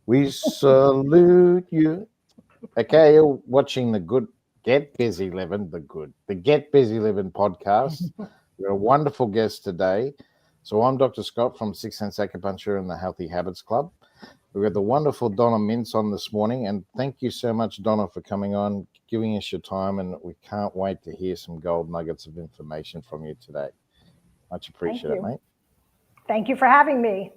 We salute you. Okay, you're watching the good Get Busy Livin, the Get Busy Livin podcast. We've got a wonderful guest today. So I'm Dr. Scott from Six Sense Acupuncture and the Healthy Habits Club. We've got the wonderful Donna Mintz on this morning, and thank you so much, Donna, for coming on, giving us your time, and we can't wait to hear some gold nuggets of information from you today. Much appreciated, mate. Thank you for having me.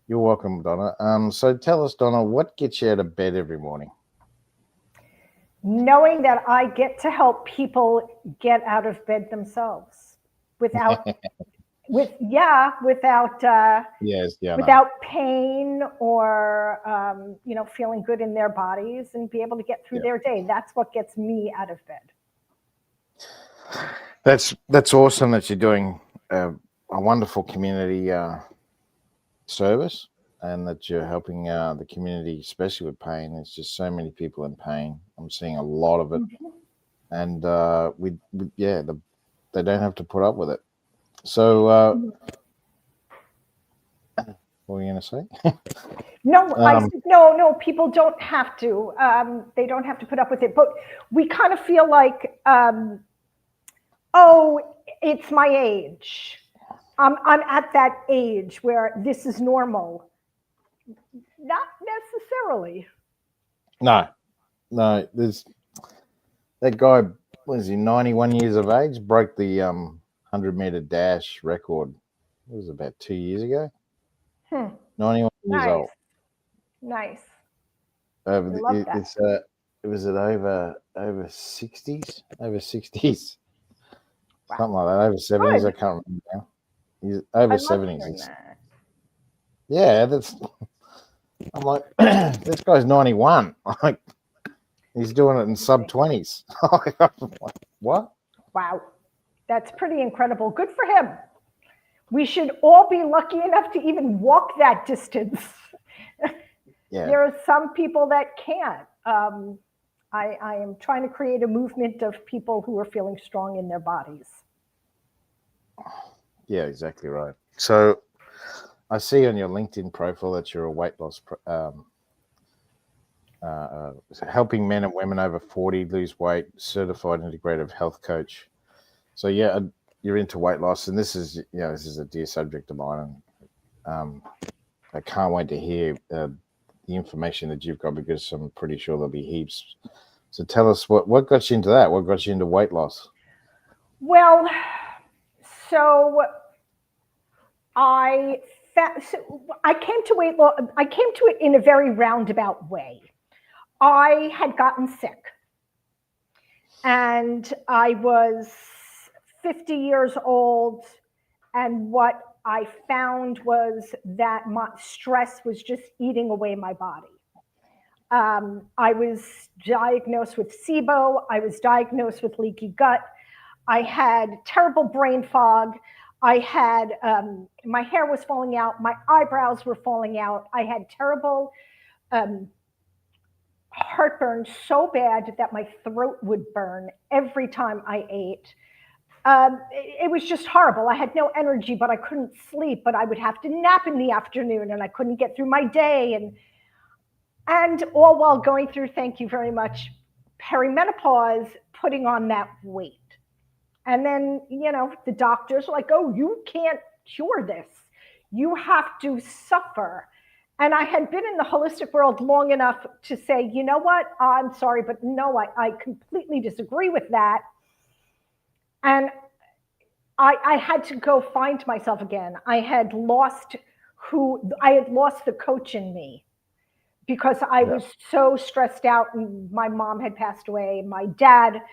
You're welcome, Donna. So tell us, Donna, what gets you out of bed every morning? Knowing that I get to help people get out of bed themselves without pain or feeling good in their bodies and be able to get through their day. That's what gets me out of bed. That's awesome that you're doing a wonderful community service, and that you're helping the community, especially with pain. There's just so many people in pain. I'm seeing a lot of it, and they don't have to put up with it. So, what were you going to say? No. People don't have to. They don't have to put up with it. But we kind of feel like, it's my age. I'm at that age where this is normal. Not necessarily. No. There's that guy. Was he 91 years of age? Broke the 100-meter dash record. It was about 2 years ago. 91 years old. Nice. Was it over 60s? Over 60s. Wow. Something like that. Over 70s. Good. I can't remember now. He's over 70s. Yeah, I'm like, this guy's 91. Like, he's doing it in sub-20s. What? Wow. That's pretty incredible. Good for him. We should all be lucky enough to even walk that distance. Yeah. There are some people that can't. I am trying to create a movement of people who are feeling strong in their bodies. Yeah, exactly right. So I see on your LinkedIn profile that you're a weight loss, helping men and women over 40 lose weight, certified integrative health coach. So yeah, you're into weight loss, and this is a dear subject of mine, and I can't wait to hear the information that you've got, because I'm pretty sure there'll be heaps. So tell us what got you into that? What got you into weight loss? Well, so I came to weight loss. I came to it in a very roundabout way. I had gotten sick, and I was 50 years old, and what I found was that my stress was just eating away my body. I was diagnosed with SIBO. I was diagnosed with leaky gut. I had terrible brain fog. I had, my hair was falling out. My eyebrows were falling out. I had terrible heartburn, so bad that my throat would burn every time I ate. It was just horrible. I had no energy, but I couldn't sleep, but I would have to nap in the afternoon, and I couldn't get through my day. And all while going through, thank you very much, perimenopause, putting on that weight. And then, the doctors were like, oh, you can't cure this. You have to suffer. And I had been in the holistic world long enough to say, you know what? I'm sorry, but no, I completely disagree with that. And I had to go find myself again. I had lost the coach in me, because I was so stressed out, and my mom had passed away. My dad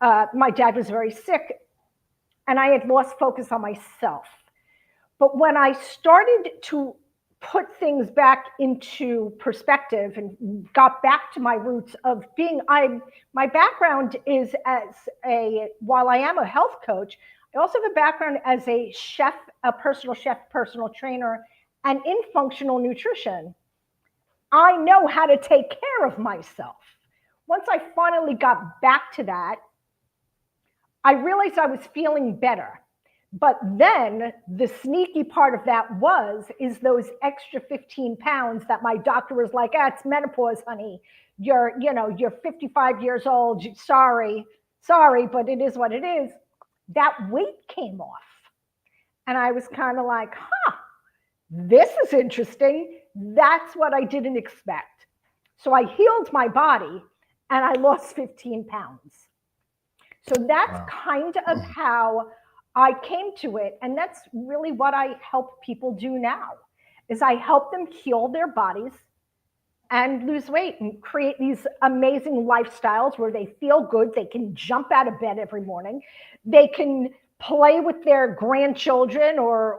was very sick, and I had lost focus on myself. But when I started to put things back into perspective and got back to my roots of being, my background is while I am a health coach, I also have a background as a chef, a personal chef, personal trainer, and in functional nutrition. I know how to take care of myself. Once I finally got back to that, I realized I was feeling better. But then the sneaky part of that is those extra 15 pounds that my doctor was like, it's menopause, honey. You're 55 years old. Sorry, but it is what it is. That weight came off. And I was kind of like, this is interesting. That's what I didn't expect. So I healed my body and I lost 15 pounds. So that's kind of how I came to it. And that's really what I help people do now, is I help them heal their bodies and lose weight and create these amazing lifestyles where they feel good. They can jump out of bed every morning. They can play with their grandchildren or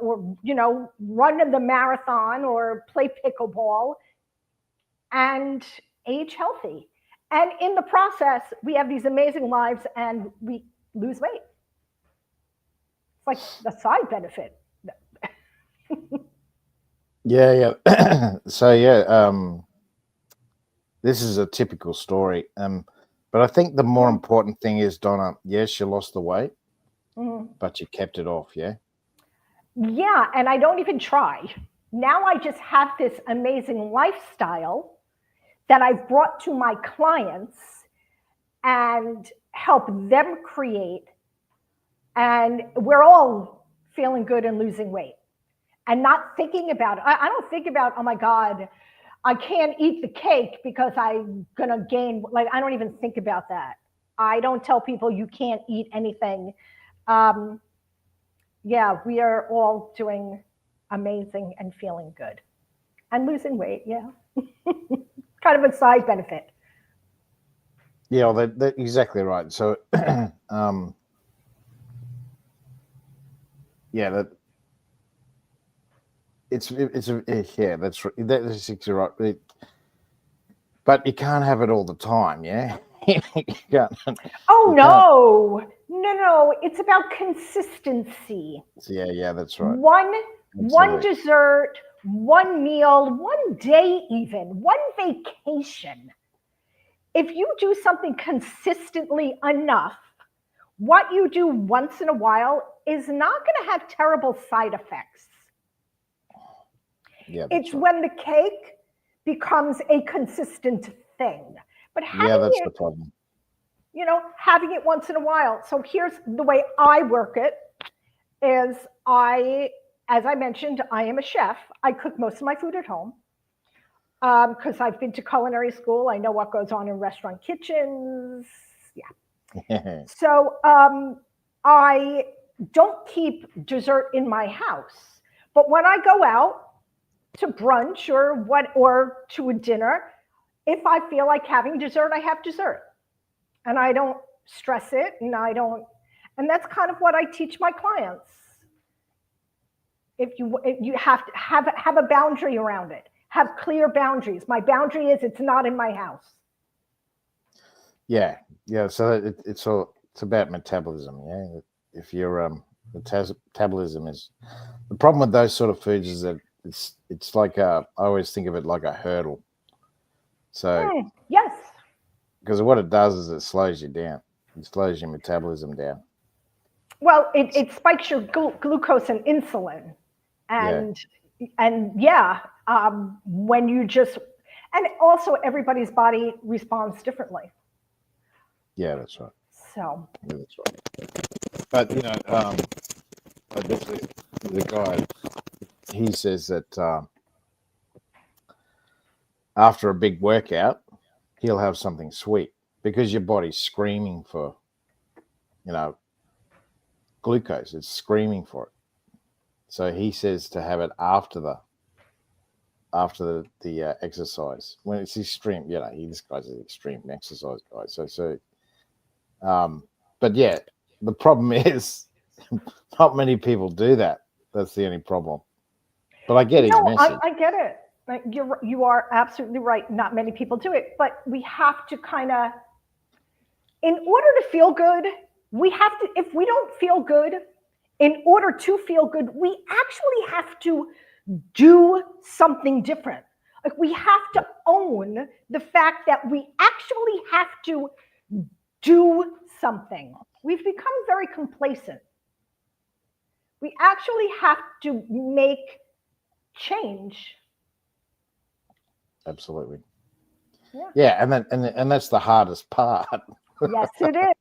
run in the marathon or play pickleball and age healthy. And in the process, we have these amazing lives and we lose weight. It's like the side benefit. Yeah. So this is a typical story. But I think the more important thing is, Donna, yes, you lost the weight, but you kept it off, yeah? Yeah, and I don't even try. Now I just have this amazing lifestyle that I've brought to my clients and help them create. And we're all feeling good and losing weight and not thinking about it. I don't think about, oh my God, I can't eat the cake because I'm going to gain. Like, I don't even think about that. I don't tell people you can't eat anything. Yeah, we are all doing amazing and feeling good and losing weight. Yeah. Kind of a side benefit. Yeah, well, that's exactly right. So, yeah, that's exactly right. But you can't have it all the time, yeah. Oh no, it's about consistency. Yeah, that's right. One dessert, one meal, one day, even one vacation. If you do something consistently enough, what you do once in a while is not going to have terrible side effects. Yeah, it's right. When the cake becomes a consistent thing. But that's the problem. Having it once in a while. So here's the way I work it is as I mentioned, I am a chef. I cook most of my food at home because I've been to culinary school. I know what goes on in restaurant kitchens. Yeah. So I don't keep dessert in my house. But when I go out to brunch or to a dinner, if I feel like having dessert, I have dessert. And I don't stress it, and that's kind of what I teach my clients. If you have to have a boundary around it, have clear boundaries. My boundary is it's not in my house. Yeah. So it's about metabolism. Yeah, if your metabolism is the problem with those sort of foods is that it's like I always think of it like a hurdle. So yes. Because what it does is it slows you down. It slows your metabolism down. Well, it spikes your glucose and insulin. And when you and also everybody's body responds differently. Yeah, that's right. So. Yeah, that's right. But, the guy, he says that after a big workout, he'll have something sweet because your body's screaming for, glucose. It's screaming for it. So he says to have it after the exercise when it's extreme. This guy's an extreme exercise guy. So, but yeah, the problem is not many people do that. That's the only problem. But I get his message. I get it. Like you are absolutely right. Not many people do it, but we have to in order to feel good, if we don't feel good, in order to feel good, we actually have to do something different. Like we have to own the fact that we actually have to do something. We've become very complacent. We actually have to make change. Absolutely. Yeah. Yeah, and that's the hardest part. Yes, it is.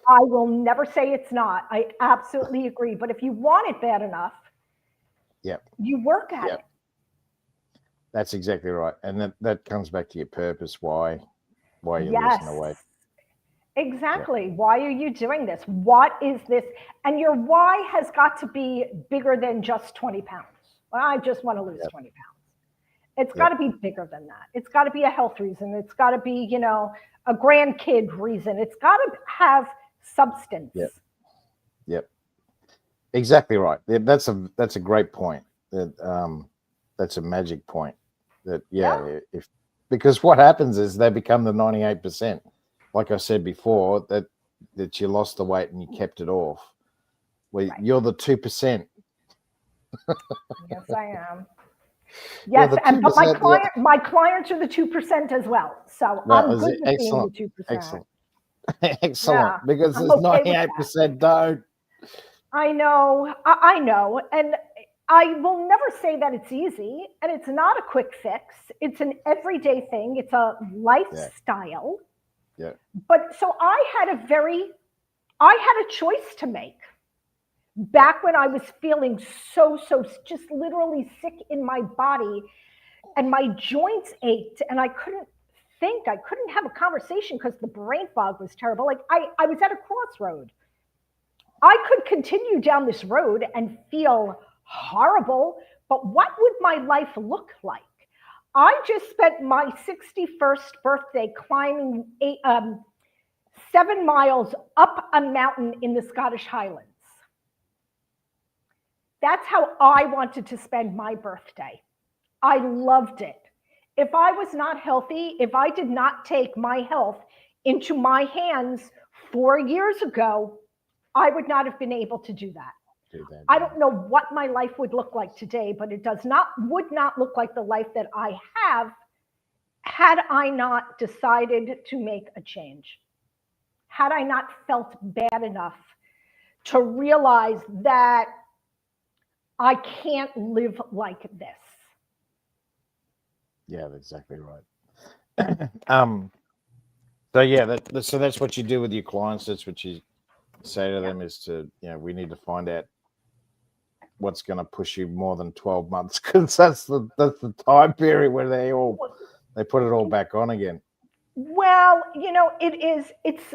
I will never say it's not. I absolutely agree. But if you want it bad enough, Yep. you work at Yep. it. That's exactly right. And that comes back to your purpose, why you're losing the Yes, weight. exactly. Why are you doing this? What is this? And your why has got to be bigger than just 20 pounds. Well, I just want to lose Yep. 20 pounds. It's got Yep. to be bigger than that. It's got to be a health reason. It's got to be, a grandkid reason. It's got to have substance. Yep. Yep. Exactly right. That's a great point. That's a magic point. Yeah. Because what happens is they become the 98%. Like I said before, that you lost the weight and you kept it off. Well, Right. you're the 2%. Yes, I am. You're Yes, the but 2%. my clients are the 2% as well. So I'm good with being the 2%. Excellent. Excellent. Yeah, Because I'm there's okay with that. 98% don't. I know, I know, and I will never say that it's easy, and it's not a quick fix. It's an everyday thing. It's a lifestyle. Yeah. But so I had a choice to make back when I was feeling so just literally sick in my body, and my joints ached, and I couldn't think. I couldn't have a conversation because the brain fog was terrible. Like I was at a crossroad. I could continue down this road and feel horrible, but what would my life look like? I just spent my 61st birthday climbing 7 miles up a mountain in the Scottish Highlands. That's how I wanted to spend my birthday. I loved it. If I was not healthy, if I did not take my health into my hands 4 years ago, I would not have been able to do that. I don't know what my life would look like today, but it would not look like the life that I have had I not decided to make a change. Had I not felt bad enough to realize that I can't live like this. Yeah, that's exactly right. So yeah, so that's what you do with your clients. That's what you say to them is to, we need to find out what's going to push you more than 12 months, because that's the time period where they put it all back on again. Well, it's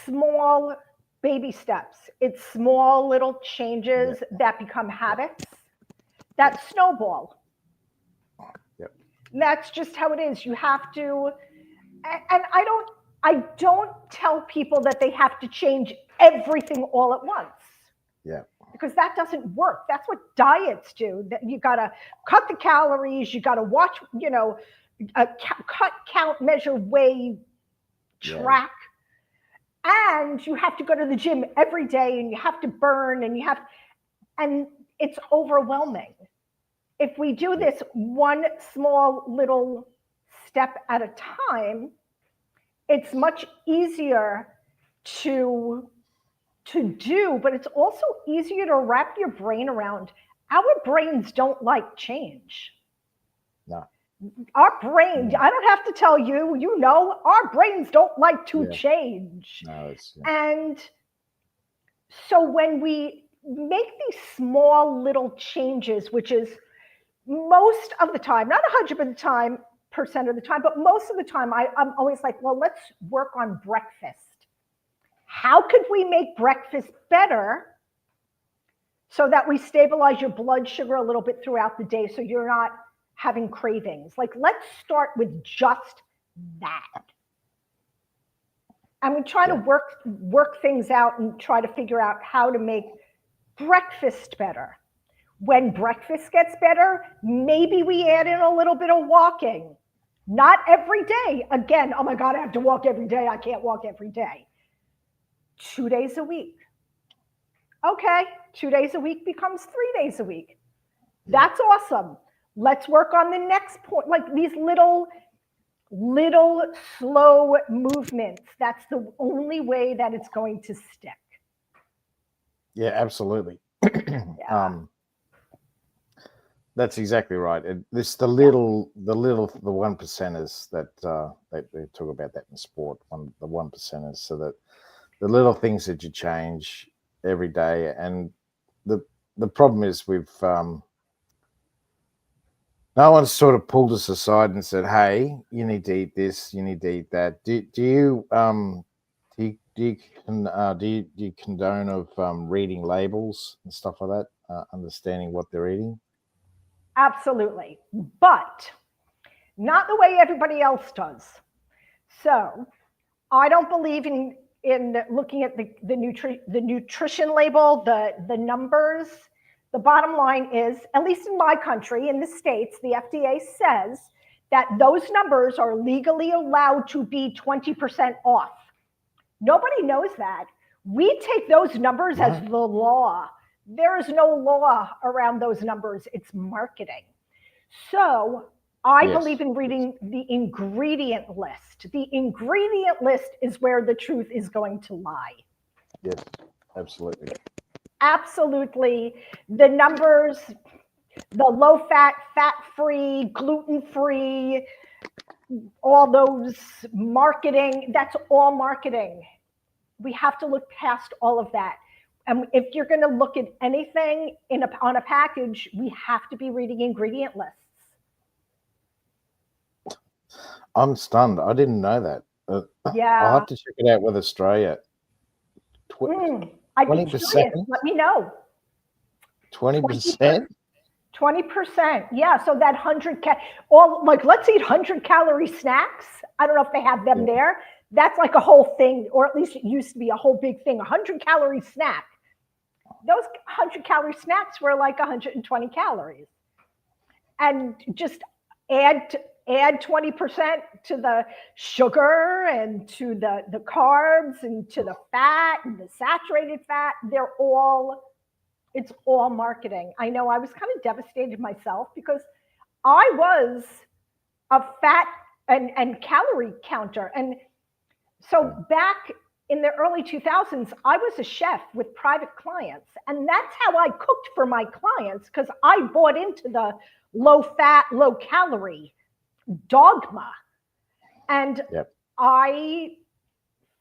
small baby steps. It's small little changes that become habits that snowball. Yep. That's just how it is. You have to, and I don't tell people that they have to change everything all at once. Yeah. Because that doesn't work. That's what diets do. That you got to cut the calories. You got to watch, cut, count, measure, weigh, track. And you have to go to the gym every day, and you have to burn, and it's overwhelming. If we do this one small little step at a time, it's much easier to do, but it's also easier to wrap your brain around. Our brains don't like change. No. Our brain, I don't have to tell you, our brains don't like to change. No, And so when we make these small little changes, which is most of the time, not 100% of the time, but most of the time, I'm always like, well, let's work on breakfast. How could we make breakfast better so that we stabilize your blood sugar a little bit throughout the day so you're not having cravings? Like, let's start with just that. And we try to work things out and try to figure out how to make breakfast better. When breakfast gets better, maybe we add in a little bit of walking. Not every day. Again, oh my God, I have to walk every day. I can't walk every day. 2 days a week. Okay, 2 days a week becomes 3 days a week. That's awesome. Let's work on the next point, like these little slow movements. That's the only way that it's going to stick. Yeah, absolutely. Yeah. That's exactly right. This the one percenters that they talk about that in sport. The one percenters, so that the little things that you change every day, and the problem is no one's sort of pulled us aside and said, "Hey, you need to eat this. You need to eat that." Do you do you condone of reading labels and stuff like that, understanding what they're eating? Absolutely. But not the way everybody else does. So I don't believe in looking at the nutrition label, the numbers. The bottom line is, at least in my country, in the States, the FDA says that those numbers are legally allowed to be 20% off. Nobody knows that. We take those numbers as the law. There is no law around those numbers. It's marketing. So I believe in reading the ingredient list. The ingredient list is where the truth is going to lie. Yes, absolutely. Absolutely. The numbers, the low fat, fat free, gluten free, all those marketing, that's all marketing. We have to look past all of that. And if you're going to look at anything on a package, we have to be reading ingredient lists. I'm stunned. I didn't know that. Yeah. I'll have to check it out with Australia. I'd be curious. Let me know. 20%? 20%. Yeah. So that 100 let's eat 100-calorie snacks. I don't know if they have them there. That's like a whole thing, or at least it used to be a whole big thing. 100-calorie snack. Those 100-calorie snacks were like 120 calories. And just add 20% to the sugar and to the carbs and to the fat and the saturated fat. It's all marketing. I know I was kind of devastated myself because I was a fat and calorie counter. And so back in the early 2000s, I was a chef with private clients. And that's how I cooked for my clients, because I bought into the low fat, low calorie dogma. And I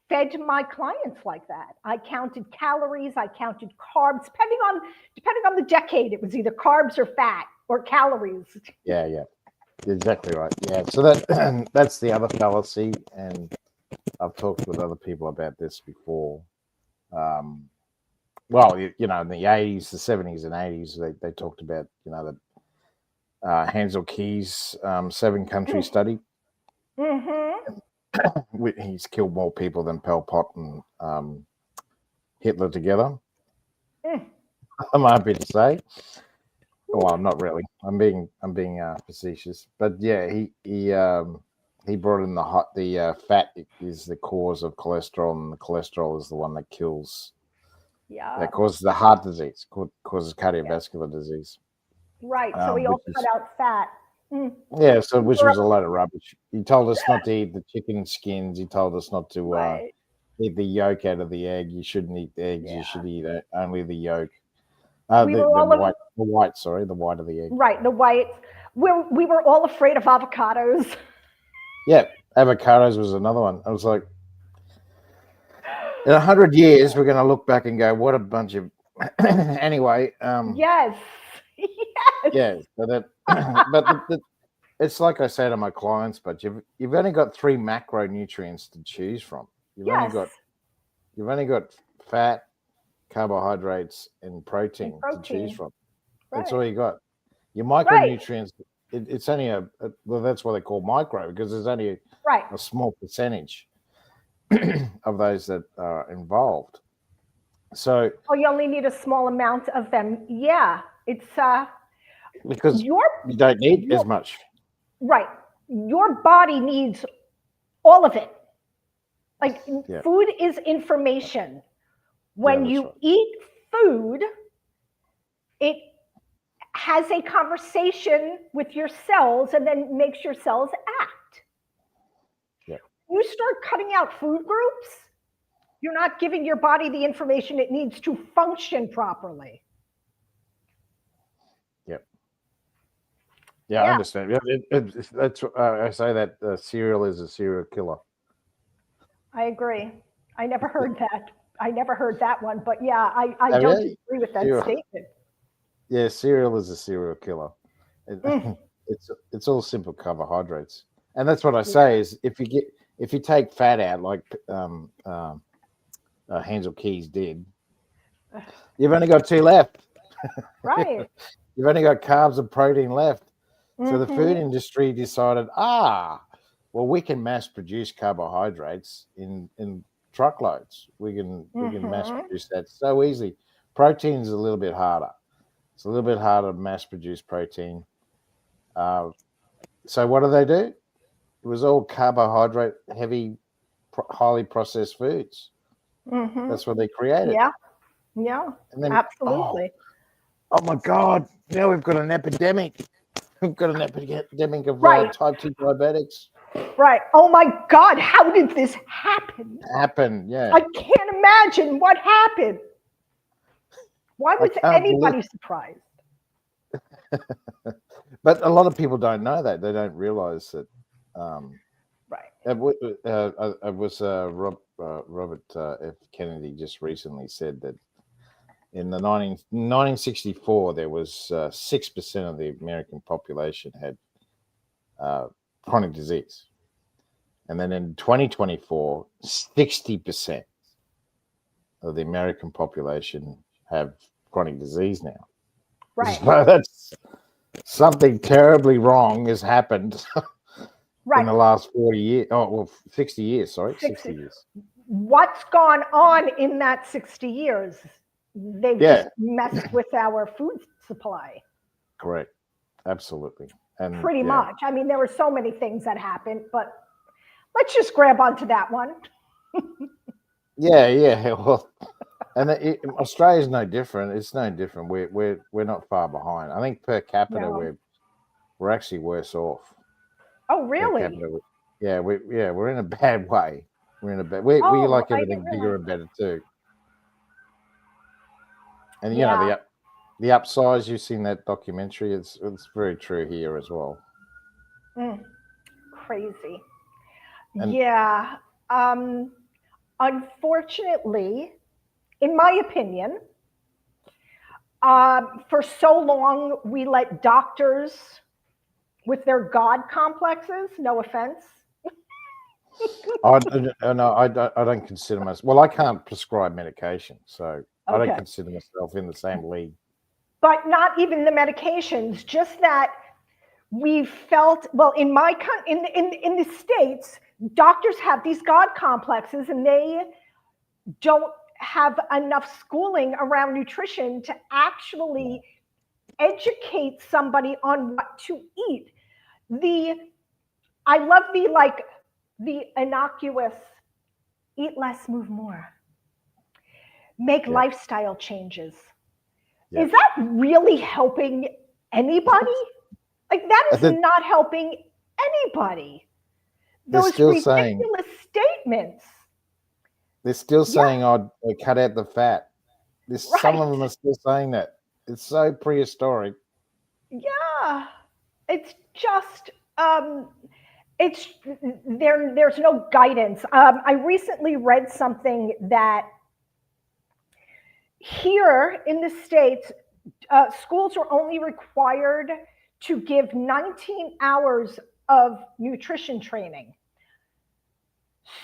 fed my clients like that. I counted calories, I counted carbs, depending on the decade. It was either carbs or fat or calories. Yeah. Exactly right. Yeah. So that's the other fallacy, and I've talked with other people about this before. Well, in the 80s, the 70s and 80s, they talked about, that Hansel Keyes 7-country study. He's killed more people than Pol Pot and Hitler together. I'm happy to say. Well, not really. I'm being facetious, but yeah, he brought in the fat is the cause of cholesterol, and the cholesterol is the one that kills. Yeah. That causes the heart disease, causes cardiovascular disease. Right. So we all cut out fat. Yeah. So which was a load of rubbish. He told us not to eat the chicken skins. He told us not to eat the yolk out of the egg. You shouldn't eat the eggs. You should eat only the yolk. The white of the egg. Right, the white. We were all afraid of avocados. Yeah, avocados was another one. I was like, in 100 years, we're going to look back and go, what a bunch of... Anyway. Yes. Yeah, but it's like I say to my clients, but you've only got 3 macronutrients to choose from. You've only got fat, carbohydrates, and protein to choose from. That's all you got. Your micronutrients, it's only that's what they call micro, because there's only a small percentage of those that are involved. So you only need a small amount of them. Yeah, it's because you don't need as much. Right. Your body needs all of it. Like food is information. When you eat food, it has a conversation with your cells and then makes your cells act. Yeah. You start cutting out food groups, you're not giving your body the information it needs to function properly. I understand. That's I say that cereal is a serial killer. I agree. I never heard that. I never heard that one, but yeah, I Have don't you? agree with that Cereal. statement. Yeah, cereal is a serial killer. Mm, It's all simple carbohydrates, and that's what I yeah. say is if you take fat out like Hansel Keys did, you've only got two left. Right. You've only got carbs and protein left. So the food Hmm. industry decided, well, we can mass produce carbohydrates in truckloads. We can mass Hmm. produce that so easy. Protein is a little bit harder. It's a little bit harder to mass produce protein. Uh, so what do? It was all carbohydrate heavy, highly processed foods. Hmm. That's what they created. Yeah. Yeah. And then, Absolutely. oh my God, now we've got an epidemic. We've got an epidemic of Right. type 2 diabetics. Right. Oh my God, how did this happen? Yeah. I can't imagine what happened. Why I was can't believe. anybody surprised? But a lot of people don't know that. They don't realize that. Um, Right. it was Robert F. Kennedy just recently said that in the 1964, there was 6% of the American population had chronic disease. And then in 2024, 60% of the American population have chronic disease now. Right. So that's something terribly wrong has happened in Right. the last 40 years. Oh, well, 60 years, sorry, 60. 60 years. What's gone on in that 60 years? They've just messed with our food supply. Correct. Absolutely. And Pretty much. I mean, there were so many things that happened, but let's just grab onto that one. yeah. Well, and Australia's no different. It's no different. We're not far behind. I think per capita No. we're actually worse off. Oh, Per really? capita, we're in a bad way. We're in a bad. We Oh, like I everything didn't bigger realize and that. better too. And Yeah. the upsize. You've seen that documentary. It's very true here as well. Crazy. And Yeah. Um, Unfortunately, in my opinion, for so long we let doctors with their God complexes, no offense. I don't consider myself. Well, I can't prescribe medication, so I don't Okay. consider myself in the same league. But not even the medications, just that we felt, well, in my in the States, doctors have these God complexes and they don't have enough schooling around nutrition to actually educate somebody on what to eat. I love the innocuous eat less, move more, make Yeah. lifestyle changes. Yeah. Is that really helping anybody? Like, that is not helping anybody. They're Those still saying ridiculous statements. I'd cut out the fat. Some of Right. them are still saying that. It's so prehistoric. Yeah. It's just it's there's no guidance. I recently read something that here in the States, schools are only required to give 19 hours of nutrition training.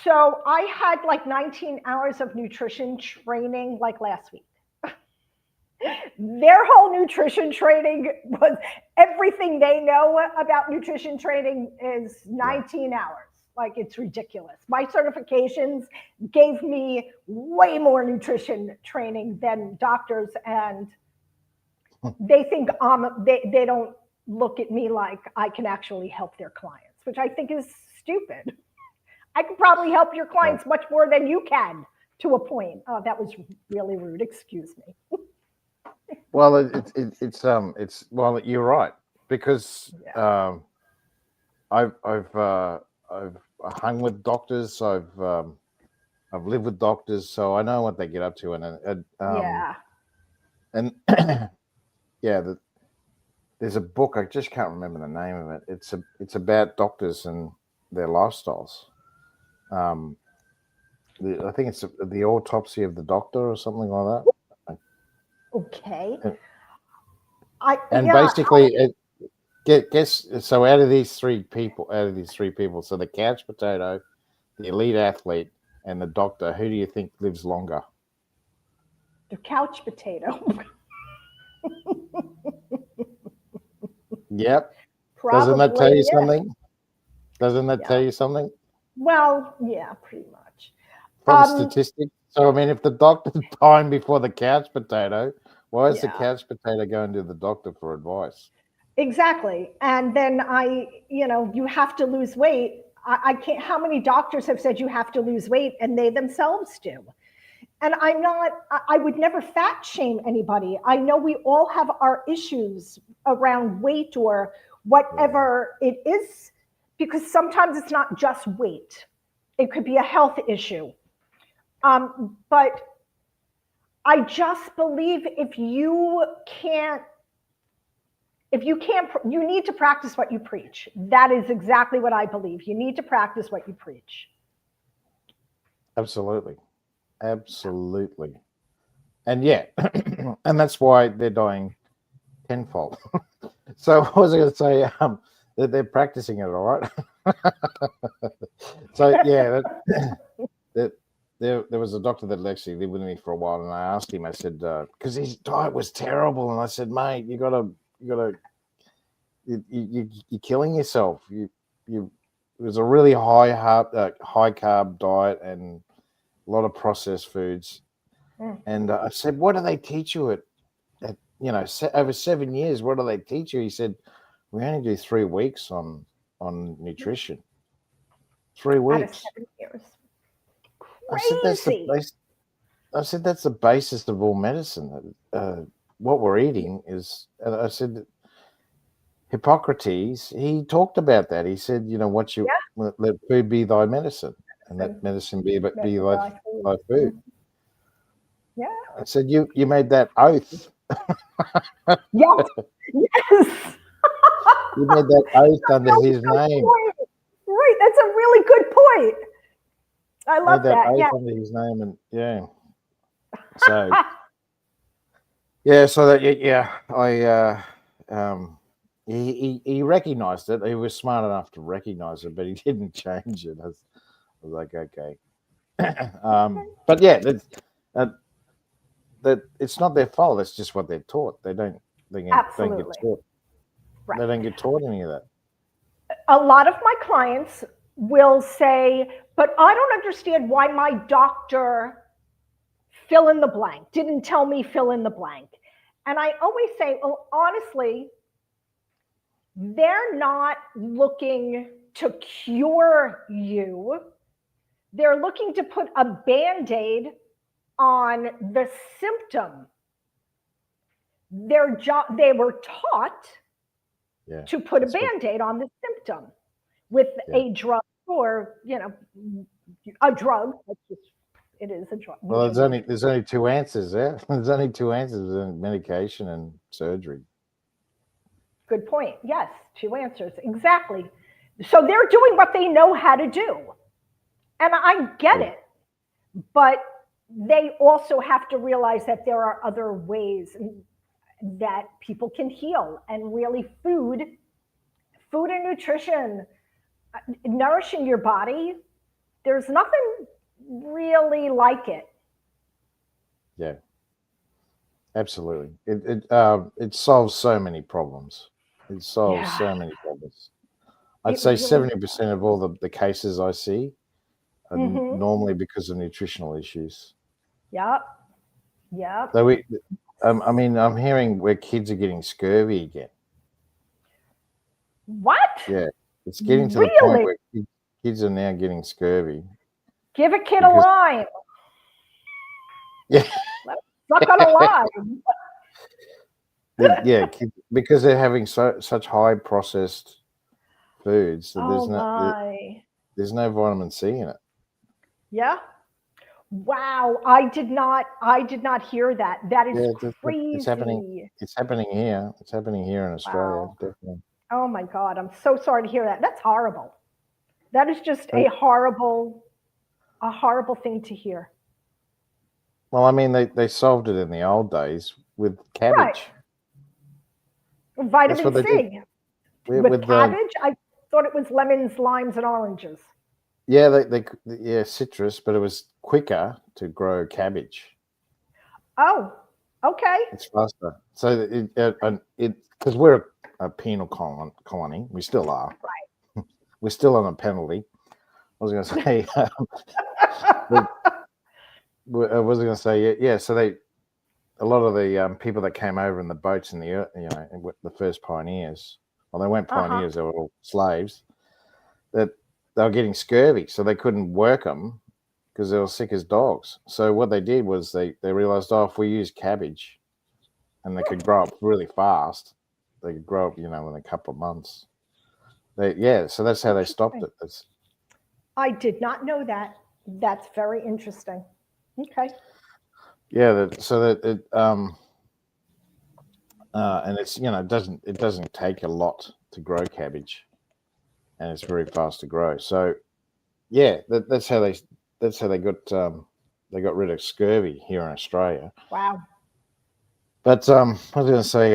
So I had like 19 hours of nutrition training like last week. Their whole nutrition training was everything they know about nutrition training is 19 hours. Like, it's ridiculous. My certifications gave me way more nutrition training than doctors, and they think they don't look at me like I can actually help their clients, which I think is stupid. I can probably help your clients much more than you can to a point. Oh, that was really rude. Excuse me. Well, it's well, you're right, because I've hung with doctors. I've lived with doctors, so I know what they get up to, and Yeah. and yeah, there's a book, I just can't remember the name of it. It's about doctors and their lifestyles. I think it's the autopsy of the doctor or something like that. Okay. And basically, guess. So out of these three people, so the couch potato, the elite athlete, and the doctor, who do you think lives longer? The couch potato. Yep. Probably, Doesn't that tell you something? Doesn't that tell you something? Well, yeah, pretty much. From statistics. So, I mean, if the doctor's dying before the couch potato, why is the couch potato going to the doctor for advice? Exactly. And then you have to lose weight. I can't, how many doctors have said you have to lose weight and they themselves do? And I would never fat shame anybody. I know we all have our issues around weight or whatever it is, because sometimes it's not just weight. It could be a health issue. But I just believe you need to practice what you preach. That is exactly what I believe. You need to practice what you preach. Absolutely. Absolutely. And yeah, and that's why they're dying tenfold. So I was going to say that they're practicing it, all right? So yeah, there was a doctor that actually lived with me for a while, and I asked him, I said, because his diet was terrible, and I said, mate, you're killing yourself. It was a really high carb diet and a lot of processed foods. And I said, what do they teach you at over 7 years? What do they teach you? He said, we only do 3 weeks on nutrition. 3 weeks. Out of 7 years. I said that's the basis of all medicine. What we're eating is. And I said, Hippocrates, he talked about that. He said, let food be thy medicine, and let medicine be thy food. Yeah. I said, you made that oath. Yes. Yes. You made that oath under his name. Point. Right. That's a really good point. I love that. Oath under his name, and So so that he recognized it. He was smart enough to recognize it, but he didn't change it. I was like, okay. But yeah, that it's not their fault. It's just what they're taught. They don't get taught. Right. They don't get taught any of that. A lot of my clients will say, but I don't understand why my doctor fill in the blank didn't tell me fill in the blank. And I always say, well, honestly, they're not looking to cure you. They're looking to put a Band-Aid on the symptom. They were taught to put a Band-Aid on the symptom with a drug or, a drug. It is a drug. Well, there's only two answers there. There's only two answers: medication and surgery. Good point. Yes, 2 answers. Exactly. So they're doing what they know how to do. And I get it. But they also have to realize that there are other ways that people can heal. And really food and nutrition, nourishing your body, there's nothing really like it. Yeah. Absolutely. It solves so many problems. It solves so many problems. I'd say 70% of all the cases I see are normally because of nutritional issues. Yep. So I'm hearing where kids are getting scurvy again. What? Yeah. It's getting to the point where kids are now getting scurvy. Give a kid a lime. Yeah. Not gonna lie. Because they're having such high processed foods that there's no vitamin C in it. Yeah. Wow, I did not hear that. That is Yeah, it's happening. crazy. It's happening here. It's happening here in Australia, Wow. definitely. Oh my God, I'm so sorry to hear that. That's horrible. That is just But, a horrible thing to hear. well, I mean, they solved it in the old days with Right. cabbage. That's Vitamin what they did C with with the cabbage. I thought it was lemons, limes, and oranges. yeah yeah, citrus, but it was quicker to grow cabbage. Oh, okay. It's faster. So it because we're a penal colony. We still are. We're still on a penalty. I was going to say. I was going to say yeah. So a lot of the people that came over in the boats in the first pioneers. Well, they weren't Uh-huh. pioneers; they were all slaves. That they were getting scurvy, so they couldn't work them because they were sick as dogs. So what they did was they realized, oh, if we use cabbage, and they could grow up really fast, they could grow up, in a couple of months. So that's how they stopped Interesting. it. It's, I did not know that. That's very interesting. Okay. yeah, so that it and it's it doesn't take a lot to grow cabbage, and it's very fast to grow. So yeah, that's how they got rid of scurvy here in Australia. Wow. But I was going to say,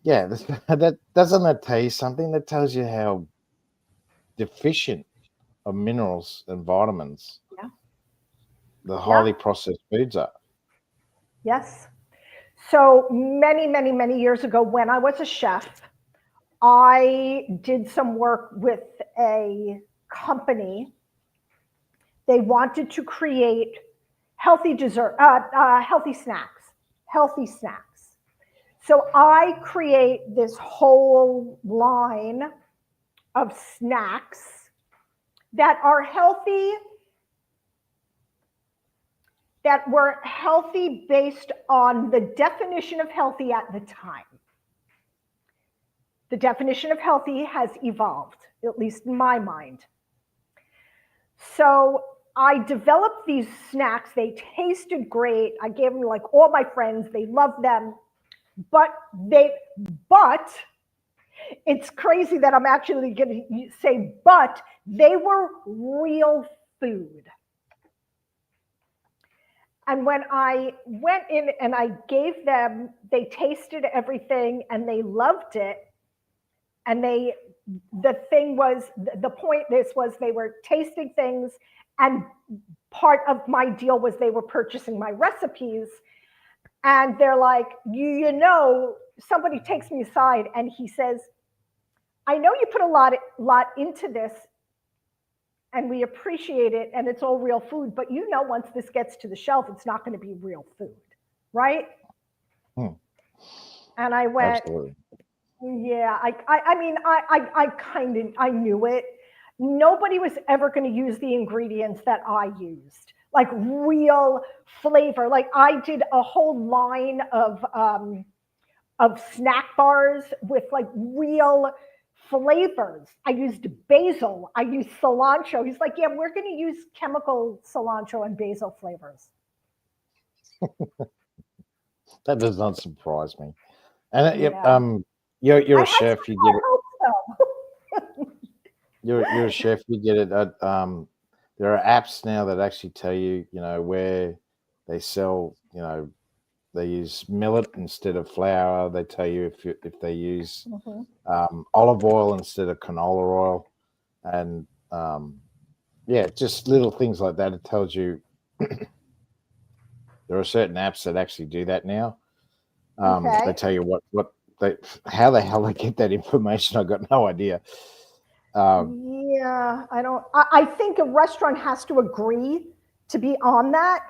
yeah, that doesn't that tell you something? That tells you how deficient of minerals and vitamins Yeah. the Yeah. highly processed foods are. Yes. So many, many, many years ago, when I was a chef, I did some work with a company. They wanted to create healthy snacks, healthy snacks. So I create this whole line of snacks that are healthy, that were healthy based on the definition of healthy at the time. The definition of healthy has evolved, at least in my mind. So I developed these snacks. They tasted great. I gave them like all my friends. They loved them. But but it's crazy that I'm actually going to say, but they were real food. And when I went in and I gave them, they tasted everything and they loved it. And the thing was, the point this was they were tasting things, and part of my deal was they were purchasing my recipes. And they're like, somebody takes me aside and he says, I know you put a lot into this and we appreciate it and it's all real food, but once this gets to the shelf, it's not going to be real food, right? Hmm. And I went, Absolutely. yeah, I knew it. Nobody was ever going to use the ingredients that I used, like real flavor. Like I did a whole line of snack bars with like real flavors. I used basil. I used cilantro. He's like, yeah, we're going to use chemical cilantro and basil flavors. That does not surprise me. And Yeah. you're I a had chef. You get some it. hopes though. You're a chef. You get it. There are apps now that actually tell you, where they sell. They use millet instead of flour. They tell you if they use olive oil instead of canola oil, and yeah, just little things like that. It tells you there are certain apps that actually do that now. They Okay. tell you how the hell they get that information. I got no idea. Yeah, I think a restaurant has to agree to be on that,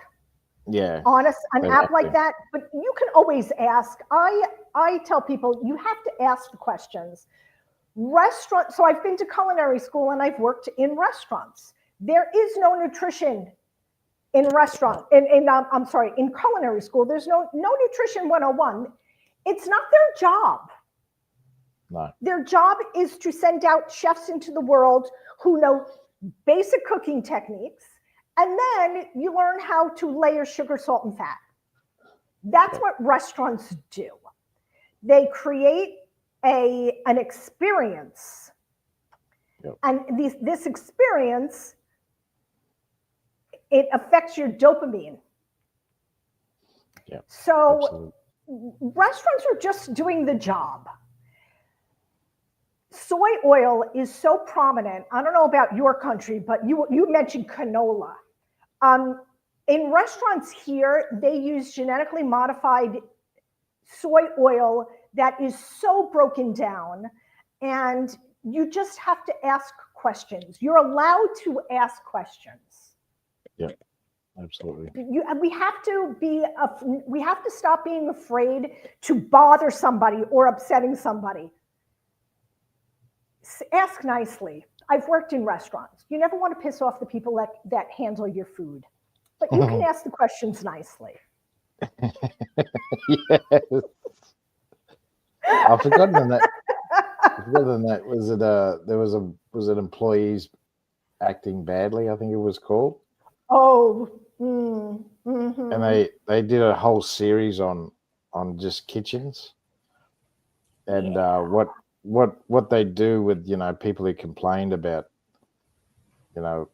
Yeah, on an they app have like to. that, but you can always ask. I tell people you have to ask the questions. So I've been to culinary school and I've worked in restaurants. There is no nutrition in in culinary school. There's no nutrition 101. It's not their job. No. Their job is to send out chefs into the world who know basic cooking techniques And then you learn how to layer sugar, salt, and fat. That's what restaurants do. They create an experience. Yep. And this experience, it affects your dopamine. Yeah. So Absolutely. Restaurants are just doing the job. Soy oil is so prominent. I don't know about your country, but you mentioned canola. In restaurants here, they use genetically modified soy oil that is so broken down, and you just have to ask questions. You're allowed to ask questions. Yeah, absolutely. We have to stop being afraid to bother somebody or upsetting somebody. Ask nicely. I've worked in restaurants. You never want to piss off the people that handle your food, but you can ask the questions nicely. Yes. I've forgotten that. Was it was it employees acting badly? I think it was called. Oh, mm-hmm. And they did a whole series on just kitchens and what they do with people who complained about or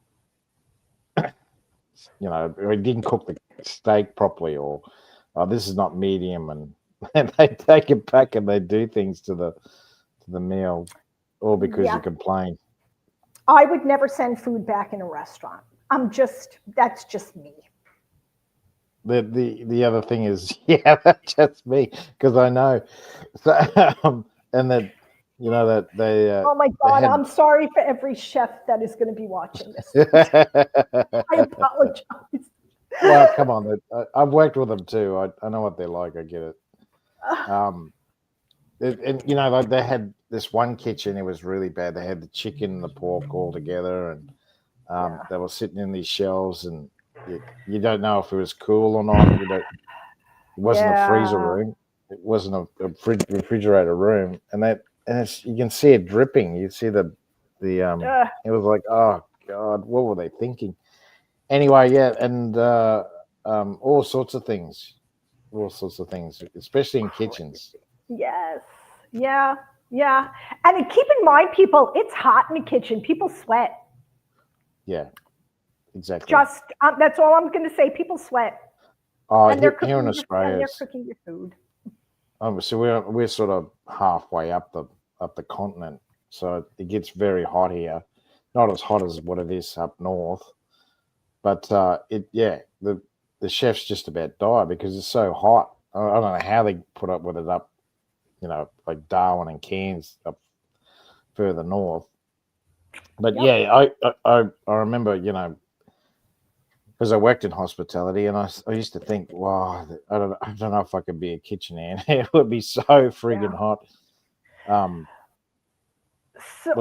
didn't cook the steak properly, or this is not medium, and they take it back and they do things to the meal, all because you complain. I would never send food back in a restaurant. That's just me. The other thing is, that's just me, because I know. So, and that that they. Oh my God! I'm sorry for every chef that is going to be watching this. I apologize. Well, come on, I've worked with them too. I know what they're like. I get it. And they had this one kitchen. It was really bad. They had the chicken and the pork all together, and they were sitting in these shelves, and you don't know if it was cool or not. It wasn't a freezer room. It wasn't a refrigerator room, and you can see it dripping. You see the it was like, oh God, what were they thinking? Anyway, and all sorts of things, especially in kitchens. Yes, yeah. And keep in mind, people, it's hot in the kitchen. People sweat. Yeah, exactly. Just that's all I'm going to say. People sweat. Oh, here in Australia, they're cooking your food. So we're sort of halfway up the continent, so it gets very hot here. Not as hot as what it is up north, but the chefs just about die because it's so hot. I don't know how they put up with it up, like Darwin and Cairns up further north. But I remember, because I worked in hospitality, and I used to think, wow, I don't know if I could be a kitchen hand. It would be so friggin' hot. So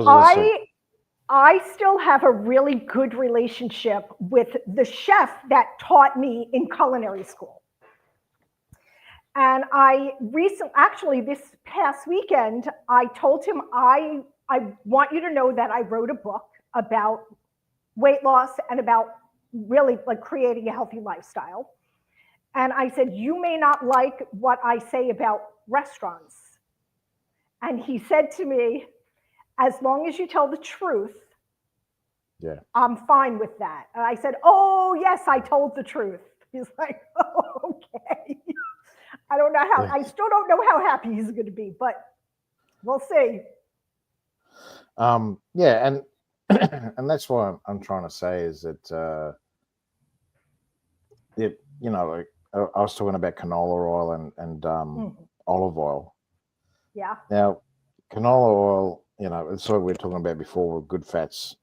I still have a really good relationship with the chef that taught me in culinary school. And actually this past weekend, I told him, I want you to know that I wrote a book about weight loss and about really like creating a healthy lifestyle. And I said, you may not like what I say about restaurants. And he said to me, as long as you tell the truth, I'm fine with that. And I said, oh, yes, I told the truth. He's like, oh, okay. I don't know how, I still don't know how happy he's going to be, but we'll see. And that's what I'm trying to say is that, like I was talking about canola oil and olive oil. Yeah. Now, canola oil, it's what we were talking about before with good fats.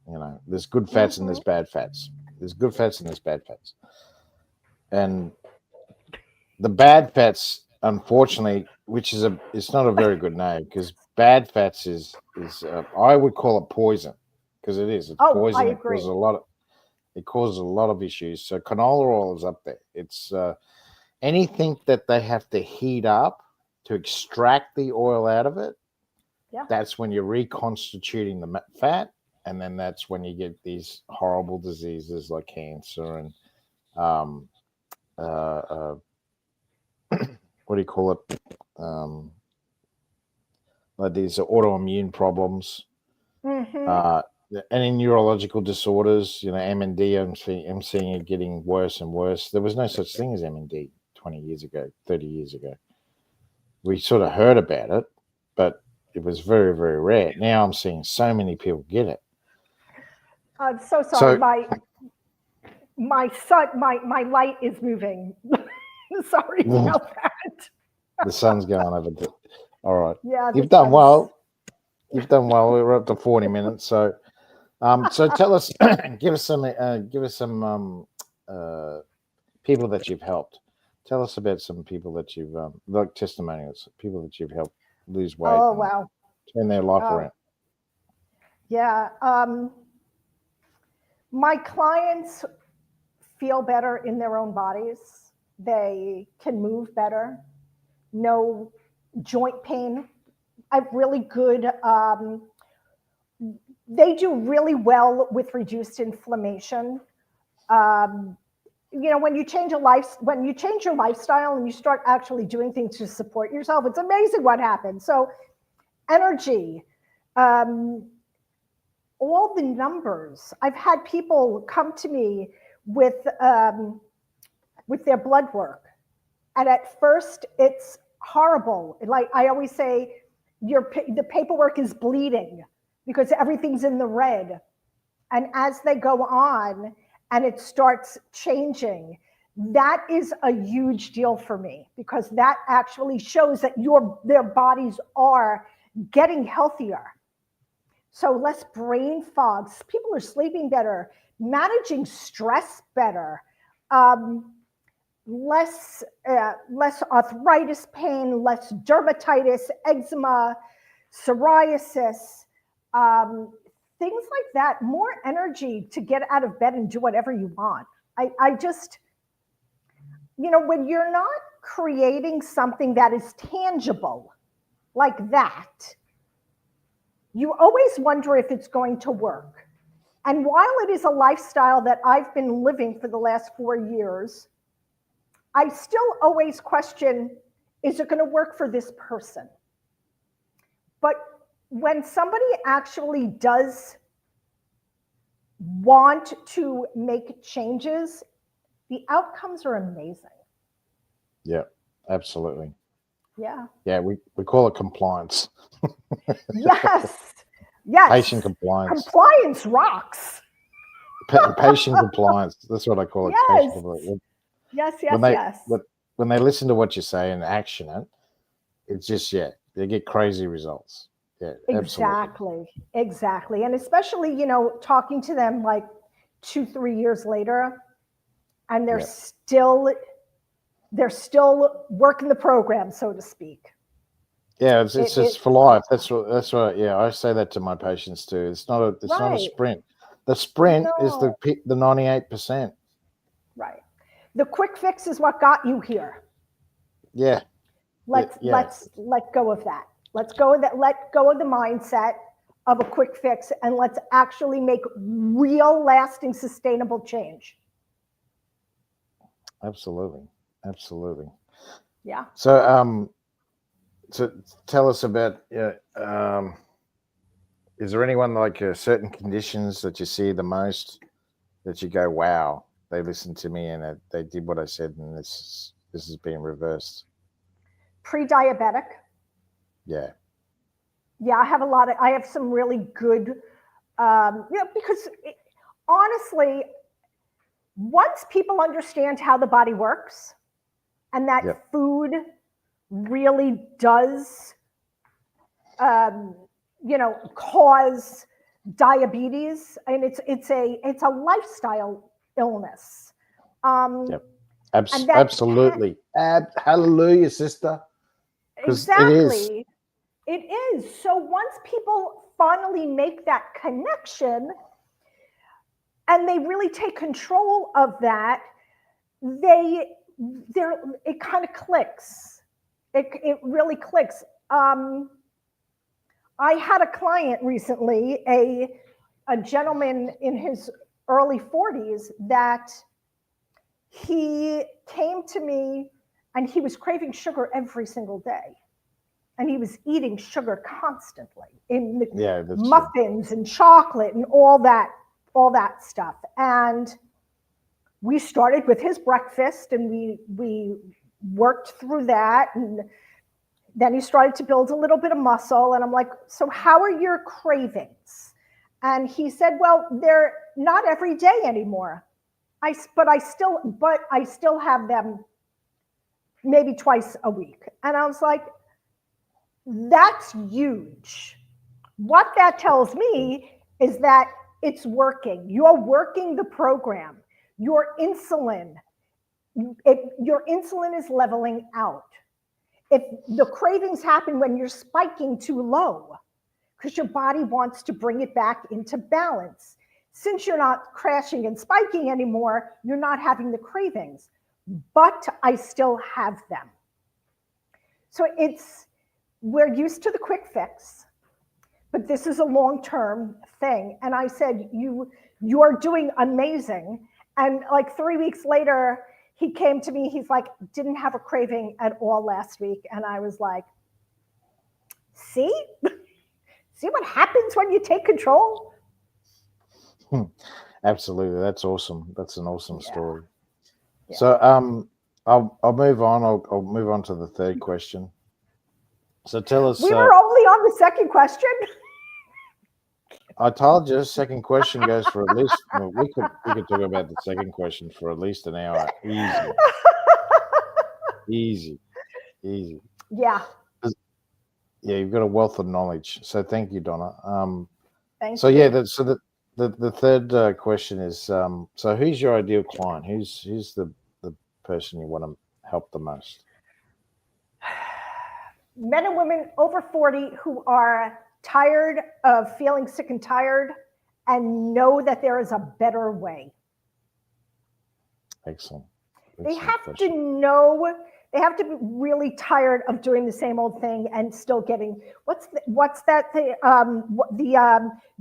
There's good fats and there's bad fats. There's good fats and there's bad fats. And the bad fats, unfortunately, it's not a very good name, because bad fats is I would call it poison, because it is. It's poison. I agree. It causes a lot of issues. So canola oil is up there. It's anything that they have to heat up to extract the oil out of it. Yeah. That's when you're reconstituting the fat, and then that's when you get these horrible diseases like cancer and um, what do you call it? Like these autoimmune problems, Mm-hmm. any neurological disorders. M&D. I'm seeing it getting worse and worse. There was no such thing as M&D 20 years ago, 30 years ago. We sort of heard about it, but it was very, very rare. Now I'm seeing so many people get it. I'm so sorry. So My son, my light is moving. Sorry about that. the sun's going over. All right, Yeah, the you've done sun's. well. You've done well. We're up to 40 minutes. So tell us, give us some people that you've helped. Tell us about some people that you've like testimonials, people that you've helped lose weight Oh and wow. turn their life around. Yeah. My clients feel better in their own bodies. They can move better. No joint pain. I've really good. They do really well with reduced inflammation. When you change your lifestyle and you start actually doing things to support yourself, it's amazing what happens. So, energy, all the numbers. I've had people come to me with their blood work, and at first it's horrible. Like I always say, the paperwork is bleeding because everything's in the red. And as they go on and it starts changing, that is a huge deal for me because that actually shows that their bodies are getting healthier. So less brain fogs, people are sleeping better, managing stress better, less arthritis pain, less dermatitis, eczema, psoriasis, things like that, more energy to get out of bed and do whatever you want. I just, when you're not creating something that is tangible like that, you always wonder if it's going to work. And while it is a lifestyle that I've been living for the last 4 years, I still always question, is it going to work for this person? But when somebody actually does want to make changes, the outcomes are amazing. Yeah, absolutely. Yeah. Yeah, we call it compliance. Yes. Patient compliance. Compliance rocks. Patient compliance. That's what I call it. Yes. Patient compliance. Yes. When they listen to what you say and action it, it's just, they get crazy results. Yeah, Exactly. And especially, talking to them like 2-3 years later, and they're still working the program, so to speak. Yeah, it's just for life. That's what. Yeah, I say that to my patients too. It's not a sprint. The sprint is the 98%. Right. The quick fix is what got you here. Yeah. Let's let go of that. Let's go of that. Let go of the mindset of a quick fix, and let's actually make real, lasting, sustainable change. Absolutely. Yeah. So, tell us about. Is there anyone like certain conditions that you see the most that you go, wow, they listened to me and they did what I said, and this is being reversed? Pre-diabetic. Yeah. Yeah, I have some really good, because honestly, once people understand how the body works and that food really does, cause diabetes, and it's a lifestyle illness. Absolutely. Hallelujah, sister. Exactly. It is. So once people finally make that connection and they really take control of that, it kind of clicks. It really clicks. I had a client recently, a gentleman in his early 40s that he came to me and he was craving sugar every single day. And he was eating sugar constantly in muffins and chocolate and all that stuff. And we started with his breakfast and we worked through that. And then he started to build a little bit of muscle. And I'm like, so how are your cravings? And he said, well, they're not every day anymore. But I still have them maybe twice a week. And I was like, that's huge. What that tells me is that it's working. You're working the program. Your insulin is leveling out. If the cravings happen when you're spiking too low, because your body wants to bring it back into balance. Since you're not crashing and spiking anymore, you're not having the cravings, but I still have them. So we're used to the quick fix, but this is a long-term thing. And I said, you're doing amazing. And like 3 weeks later, he came to me, he's like, didn't have a craving at all last week. And I was like, see what happens when you take control? Absolutely. That's awesome. That's an awesome story. Yeah. So I'll move on. I'll move on to the third question. So tell us. We were only on the second question. I told you, second question goes for at least. Well, we could talk about the second question for at least an hour. Easy. Yeah. Yeah, you've got a wealth of knowledge. So thank you, Donna. Thank you. Yeah. The third question is. So who's your ideal client? Who's the person you want to help the most? Men and women over 40 who are tired of feeling sick and tired and know that there is a better way. Excellent. They have to know, they have to be really tired of doing the same old thing and still getting, what's the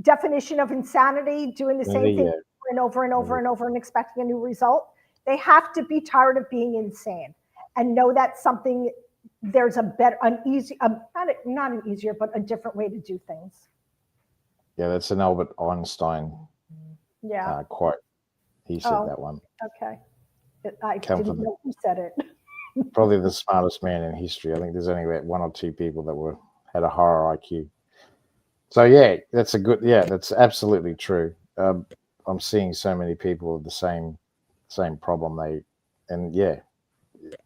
definition of insanity, doing the same thing over and over and over and over and expecting a new result. They have to be tired of being insane and know that there's a better, not an easier, but a different way to do things. Yeah, that's an Albert Einstein quote. He said that one. Okay. I didn't know who said it. Probably the smartest man in history. I think there's only about one or two people that had a higher IQ. So yeah, that's absolutely true. I'm seeing so many people with the same problem.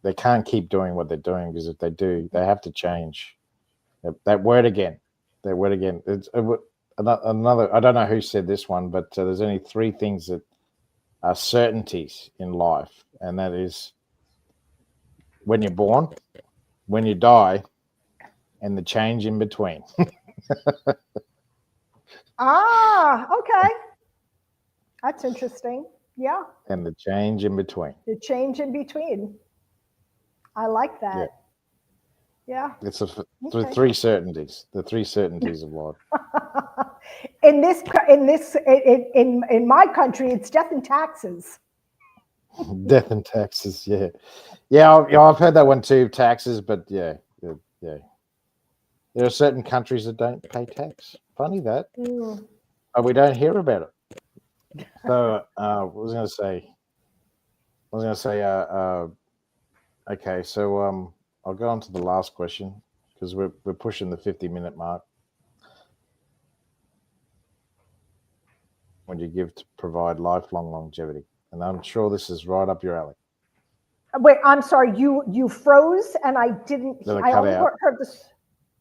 They can't keep doing what they're doing, because if they do, they have to change. That word again. It's another. I don't know who said this one, but there's only three things that are certainties in life, and that is when you're born, when you die, and the change in between. Okay. That's interesting. Yeah. And the change in between. The change in between. I like that. Yeah. It's three certainties. The three certainties of life. In my country, it's death and taxes. Death and taxes. Yeah. I've heard that one too. Taxes, but yeah. There are certain countries that don't pay tax. Funny that. But we don't hear about it. So I was going to say. Okay, so I'll go on to the last question, because we're pushing the 50-minute mark. Would you give to provide lifelong longevity? And I'm sure this is right up your alley. Wait, I'm sorry. You froze, and I didn't. I only heard this.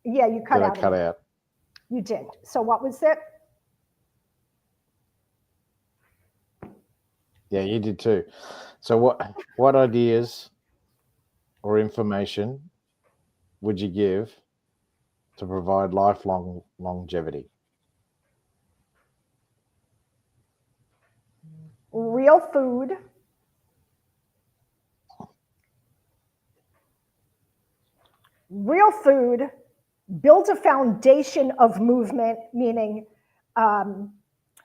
Yeah, you cut out. I cut out. You did. So what was it? Yeah, you did too. So what ideas or information would you give to provide lifelong longevity? Real food. Real food builds a foundation of movement, meaning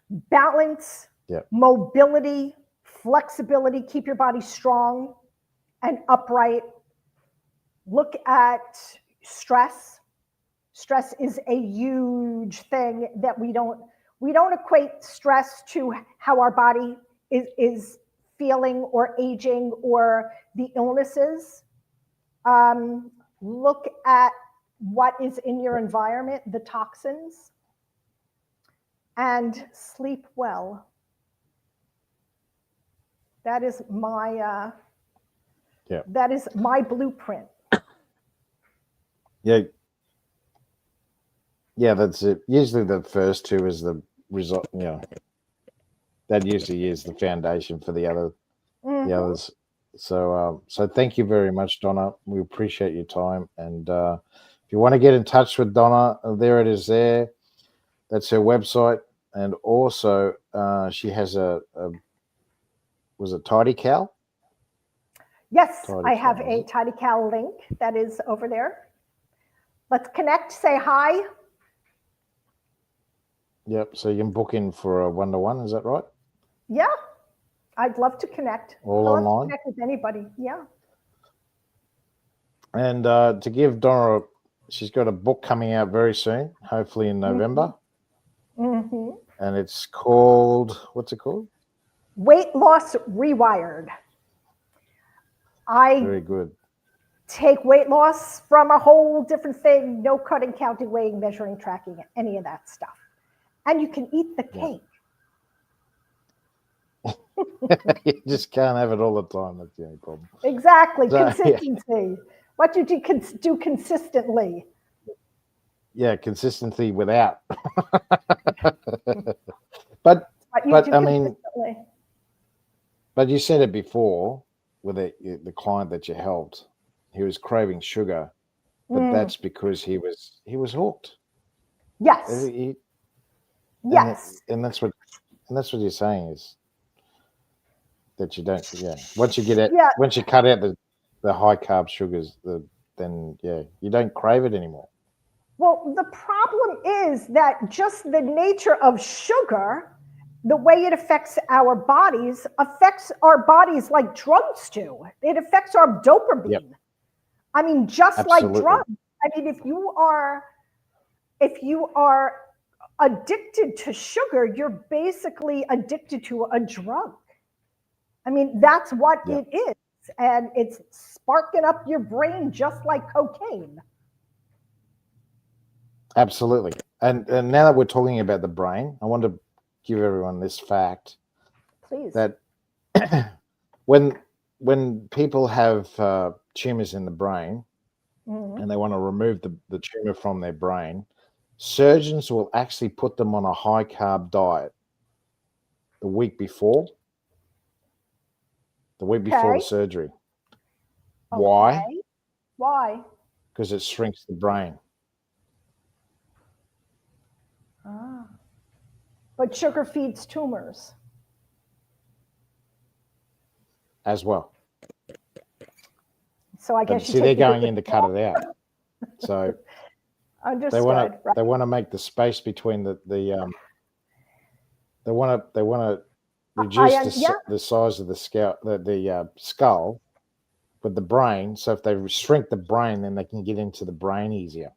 balance, mobility, flexibility, keep your body strong and upright. Look at stress. Stress is a huge thing that we don't equate stress to how our body is feeling or aging or the illnesses. Look at what is in your environment, the toxins, and sleep well. That is my that is my blueprint. Yeah. Yeah, that's it. Usually the first two is the result. That usually is the foundation for the others. So thank you very much, Donna. We appreciate your time. And if you want to get in touch with Donna, there it is there. That's her website. And also she has was it Tidy Cal? Yes, I have a Tidy Cal link that is over there. Let's connect, say hi. Yep, so you can book in for a one-to-one, is that right? Yeah, I'd love to connect. All I'd love online? to connect with anybody, yeah. And to give Donna, she's got a book coming out very soon, hopefully in November. And it's called, what's it called? Weight Loss Rewired. Very good. Take weight loss from a whole different thing, no cutting, counting, weighing, measuring, tracking, any of that stuff. And you can eat the cake. You just can't have it all the time. That's the only problem. Exactly. So, consistency. Yeah. What do you do consistently? Yeah, consistency without. but I mean, but you said it before with the client that you helped. He was craving sugar, but that's because he was hooked. Yes. Yes. And that's what you're saying is that you don't. Yeah. Once you cut out the high carb sugars, then you don't crave it anymore. Well, the problem is that just the nature of sugar, the way it affects our bodies like drugs do. It affects our dopamine. Yep. I mean, just Absolutely. Like drugs. I mean, if you are addicted to sugar, you're basically addicted to a drug. I mean, that's what it is. And it's sparking up your brain just like cocaine. Absolutely. And now that we're talking about the brain, I want to give everyone this fact. Please. That when people have tumors in the brain and they want to remove the tumor from their brain, surgeons will actually put them on a high carb diet the week before the surgery. Okay. Why? Because it shrinks the brain. But sugar feeds tumors. As well. So I guess they're going in to cut it out. So understood. They want to make the space between they want to reduce the size of the skull with the brain. So if they shrink the brain, then they can get into the brain easier.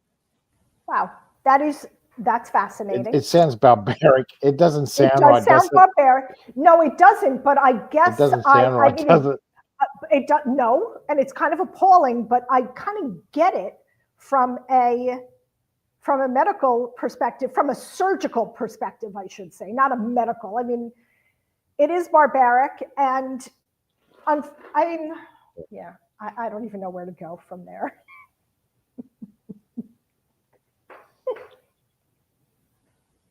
Wow, that's fascinating. It sounds barbaric. It doesn't sound right. It does sound barbaric. No, it doesn't. But I guess it doesn't sound right, does it? It does. No, and it's kind of appalling. But I kind of get it from a medical perspective, from a surgical perspective, I should say, not a medical. I mean, it is barbaric, and I don't even know where to go from there.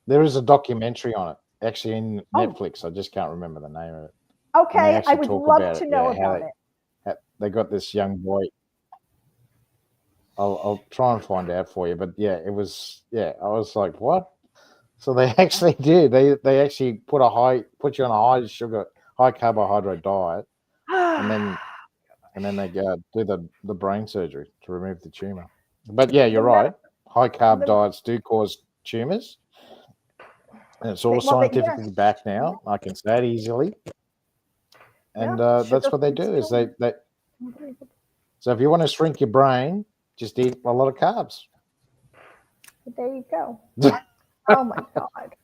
There is a documentary on it, actually in Netflix. I just can't remember the name of it. Okay, I would love to know about it. They got this young boy. I'll try and find out for you, but it was I was like, what? So they actually do. They actually put you on a high carbohydrate diet, and then they go do the brain surgery to remove the tumor. But you're right. High carb diets do cause tumors. And it's all Well, scientifically backed now. I can say it easily. And that's what they do is they. So if you want to shrink your brain, just eat a lot of carbs. There you go. Oh my God.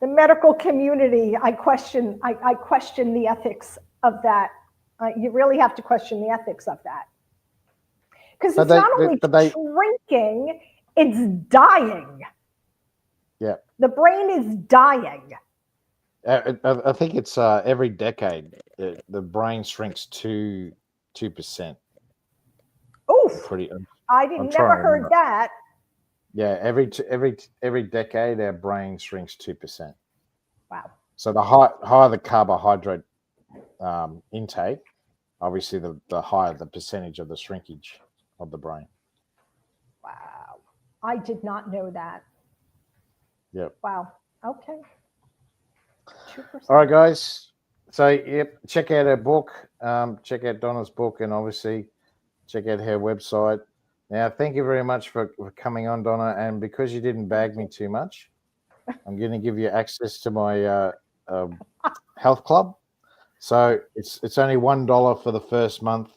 The medical community, I question the ethics of that. You really have to question the ethics of that. Because it's not only shrinking, it's dying. Yeah. The brain is dying. I think it's every decade the brain shrinks 2%. Oof! I never heard that. Yeah, every decade our brain shrinks 2%. Wow! So the higher the carbohydrate intake, obviously the higher the percentage of the shrinkage of the brain. Wow! I did not know that. Yep. Wow. Okay. 2%. All right, guys. So, yep, check out her book. Check out Donna's book, and obviously check out her website. Now, thank you very much for coming on, Donna. And because you didn't bag me too much, I'm going to give you access to my health club. So it's only $1 for the first month.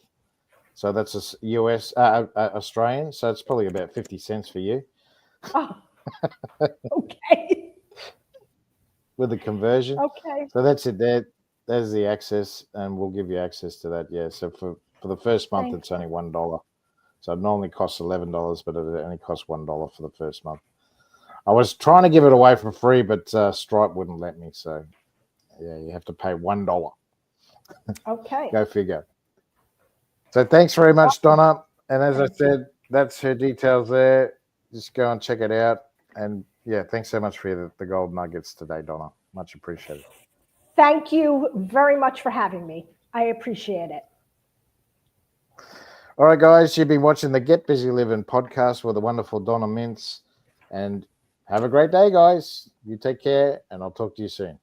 So that's a US Australian. So it's probably about 50 cents for you. Oh, okay. With the conversion. Okay. So that's it there. There's the access, and we'll give you access to that. Yeah. So for the first month, it's only $1. So it normally costs $11, but it only costs $1 for the first month. I was trying to give it away for free, but Stripe wouldn't let me. So yeah, you have to pay $1. Okay. Go figure. So thanks very much, Donna. And as I said, that's her details there. Just go and check it out. And yeah, thanks so much for the gold nuggets today, Donna. Much appreciated. Thank you very much for having me. I appreciate it. All right, guys, you've been watching the Get Busy Livin podcast with the wonderful Donna Mintz. And have a great day, guys. You take care, and I'll talk to you soon.